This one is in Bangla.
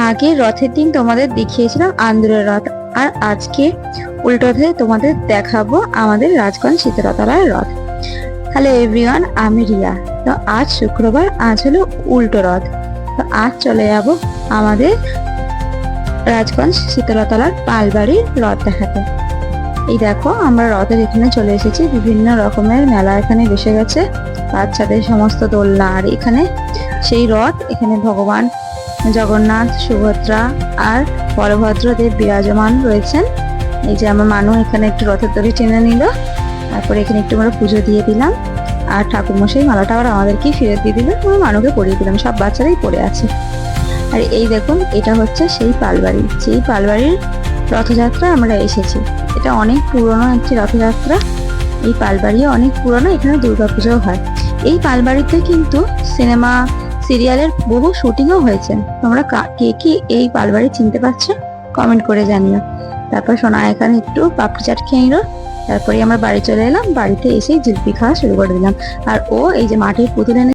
আগে রথের দিন তোমাদের দেখিয়েছিলাম আন্দুলের রথ, আর আজকে উল্টো রথে তোমাদের দেখাবো আমাদের রাজগঞ্জ শীতলতলার রথ। হ্যালো এভরিওয়ান, আমি রিয়া। তো আজ শুক্রবার, আজ হলো উল্টো রথ। তো আজ চলে যাব আমাদের রাজগঞ্জ শীতলতলার পালবাড়ির রথ দেখাতে। এই দেখো, আমরা রথের এখানে চলে এসেছি। বিভিন্ন রকমের মেলা এখানে বসে গেছে, বাচ্চাদের সমস্ত দোলনা। আর এখানে সেই রথ, এখানে ভগবান জগন্নাথ, সুভদ্রা আর বলভদ্রদেব বিরাজমান রয়েছেন। এই যে আমার মানু এখানে একটু রথের দড়ি টেনে নিল, তারপরে এখানে একটু আমরা পুজো দিয়ে দিলাম, আর ঠাকুরমশাই মালাটা আবার আমাদেরকেই ফেরত দিয়ে দিলাম, আমরা মানুকে পরিয়ে দিলাম, সব বাচ্চারাই পড়ে আছে। আর এই দেখুন, এটা হচ্ছে সেই পালবাড়ি, যেই পালবাড়ির রথযাত্রা আমরা এসেছি। এটা অনেক পুরনো একটি রথযাত্রা। এই পালবাড়িও অনেক পুরনো, এখানে দুর্গাপুজোও হয়। এই পালবাড়িতে কিন্তু সিনেমা সিরিয়ালের বহু শুটিংও হয়েছে। তোমরা কে কে এই পালবাড়ি চিনতে পারছো কমেন্ট করে জানিও। তারপর সোনা এখানে একটু পাপড়ি চাট খেয়ে নিল, তারপরে আমরা বাড়ি চলে এলাম। বাড়িতে এসে জিলিপি খাওয়া শুরু করে দিলাম। আর ও এই যে মাটির পুতুল এনে